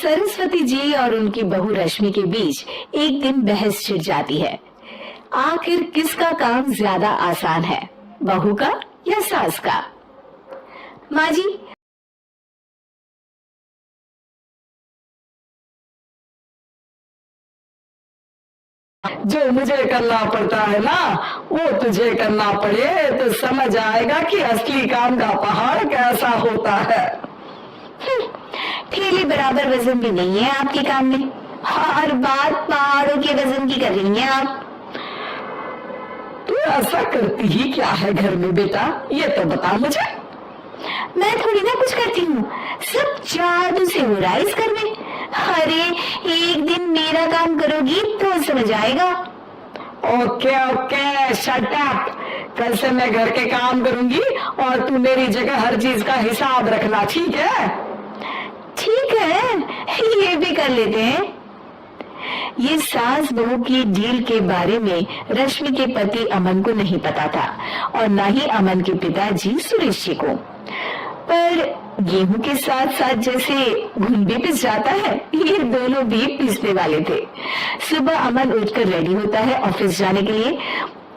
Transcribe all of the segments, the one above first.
सरस्वती जी और उनकी बहू रश्मि के बीच एक दिन बहस छिड़ जाती है। आखिर किसका काम ज्यादा आसान है, बहू का या सास का? माँ जी, जो मुझे करना पड़ता है ना वो तुझे करना पड़े तो समझ आएगा कि असली काम का पहाड़ कैसा होता है। ठेले बराबर वजन भी नहीं है आपके काम में। हर बात पहाड़ों के वजन की कर रही हैं आप। तू ऐसा करती ही क्या है घर में बेटा, ये तो बता मुझे। मैं थोड़ी ना कुछ करती हूँ, सब जादू से हो रहा है इस घर में। अरे एक दिन मेरा काम करोगी तो समझ आएगा। Okay okay shut up. कल से मैं घर के काम करूंगी और तू मेरी जगह हर चीज का हिसाब रखना, ठीक है? ठीक है, ये भी कर लेते हैं। ये सास बहू की डील के बारे में रश्मि के पति अमन को नहीं पता था और न ही अमन के पिताजी सुरेश जी को। पर गेहूं के साथ साथ जैसे घुन भी पिस जाता है, ये दोनों भी पिसने वाले थे। सुबह अमन उठकर रेडी होता है ऑफिस जाने के लिए,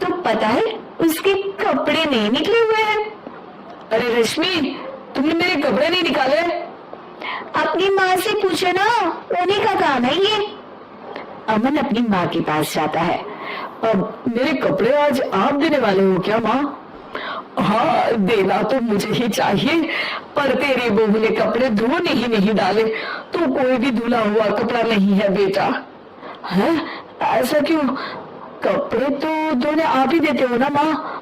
तो पता है उसके कपड़े नहीं निकले हुए हैं। अरे रश्मि, तुमने मेरे कपड़े नहीं निकाले? अपनी माँ से पूछो ना, उन्हीं का काम है ये। अमन अपनी माँ के पास जाता है। अब मेरे कपड़े आज आप देने वाले हो क्या माँ? हाँ, देना तो मुझे ही चाहिए, पर तेरी बहू ने कपड़े धोने ही नहीं डाले तो कोई भी धुला हुआ कपड़ा नहीं है बेटा। है ऐसा क्यों? कपड़े तो धोने आप ही देते हो ना माँ?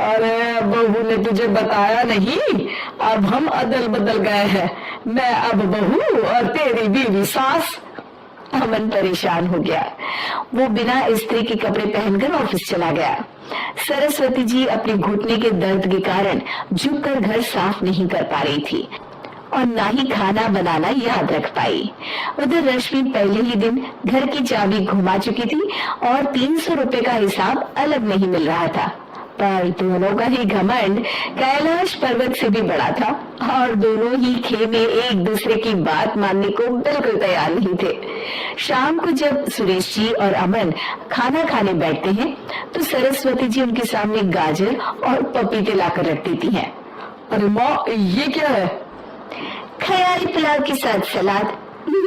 अरे बहू ने तुझे बताया नहीं, अब हम अदल बदल गए हैं, मैं अब बहू और तेरी बीवी सास। अमन परेशान हो गया। वो बिना इस्त्री के कपड़े पहनकर ऑफिस चला गया। सरस्वती जी अपने घुटने के दर्द के कारण झुककर घर साफ नहीं कर पा रही थी और ना ही खाना बनाना याद रख पाई। उधर रश्मि पहले ही दिन घर की चाबी घुमा चुकी थी और 300 रुपए का हिसाब अलग नहीं मिल रहा था। पर दोनों का ही घमंड कैलाश पर्वत से भी बड़ा था और दोनों ही खेमे एक दूसरे की बात मानने को बिल्कुल तैयार नहीं थे। शाम को जब सुरेश जी और अमन खाना खाने बैठते हैं तो सरस्वती जी उनके सामने गाजर और पपीते लाकर रख देती हैं। अरे माँ, ये क्या है? ख्याली पुलाव के साथ सलाद।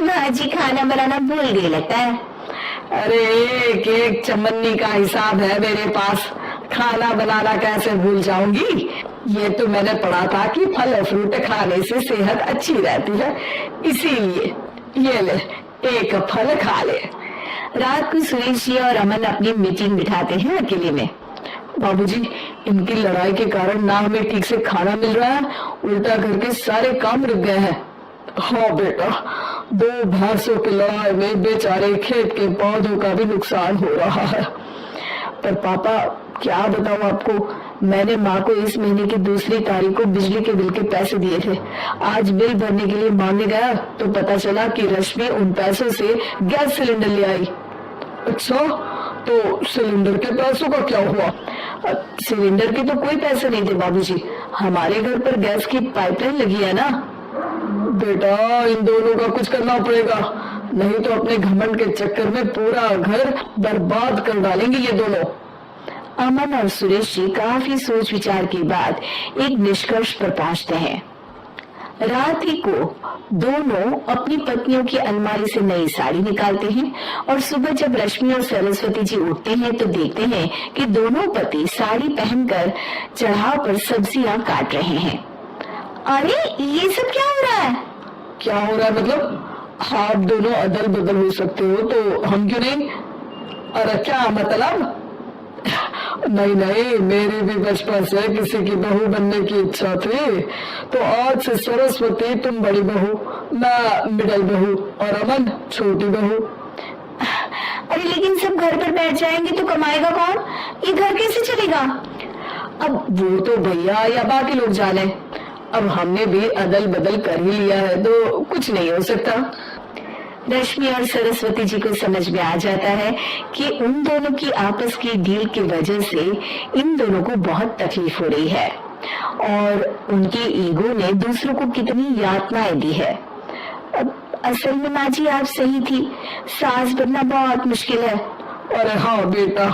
माँ जी खाना बनाना भूल गई लगता है। अरे एक एक चमन्नी का हिसाब है मेरे पास, खाना बनाना कैसे भूल जाऊंगी? ये तो मैंने पढ़ा था कि फल और फ्रूट खाने से सेहत अच्छी रहती है, इसीलिए ये ले एक फल खा ले। रात को सुरेश जी और अमन अपनी मीटिंग बिठाते हैं अकेले में। बाबूजी, इनकी लड़ाई के कारण ना हमें ठीक से खाना मिल रहा है, उल्टा घर के सारे काम रुक गए हैं। हाँ बेटा, 2 भैंसों की लड़ाई में बेचारे खेत के पौधों का भी नुकसान हो रहा है। पर पापा क्या बताऊं आपको, मैंने माँ को इस महीने की 2 तारीख को बिजली के बिल के पैसे दिए थे। आज बिल भरने के लिए मांगने गया तो पता चला कि रश्मि उन पैसों से गैस सिलेंडर ले आई। अच्छा, तो सिलेंडर के पैसों का क्या हुआ? सिलेंडर के तो कोई पैसे नहीं थे बाबूजी, हमारे घर पर गैस की पाइपलाइन लगी है ना। बेटा, इन दोनों का कुछ करना पड़ेगा, नहीं तो अपने घमंड के चक्कर में पूरा घर बर्बाद कर डालेंगे ये दोनों। अमन और सुरेश जी काफी सोच विचार के बाद एक निष्कर्ष पर पहुंचते हैं। रात ही को दोनों अपनी पत्नियों की अलमारी से नई साड़ी निकालते हैं और सुबह जब रश्मि और सरस्वती जी उठते हैं तो देखते हैं कि दोनों पति साड़ी पहनकर चढ़ाव पर सब्जियां काट रहे हैं। अरे ये सब क्या हो रहा है? क्या हो रहा है मतलब? आप दोनों अदल बदल हो सकते हो तो हम क्यों नहीं? अरे क्या मतलब? नहीं नहीं, मेरी भी बचपन से किसी की बहू बनने की इच्छा थी, तो आज से सरस्वती तुम बड़ी बहू, मैं मिडिल बहू और अमन छोटी बहू। अरे लेकिन सब घर पर बैठ जाएंगे तो कमाएगा कौन? ये घर कैसे चलेगा? अब वो तो भैया या बाकी लोग जाने, अब हमने भी अदल बदल कर ही लिया है तो कुछ नहीं हो सकता। रश्मि और सरस्वती जी को समझ में आ जाता है कि उन दोनों की आपस की डील की वजह से इन दोनों को बहुत तकलीफ हो रही है और उनके ईगो ने दूसरों को कितनी यातनाएं दी है। असल में माँ जी आप सही थी, सास बनना बहुत मुश्किल है। अरे हाँ बेटा,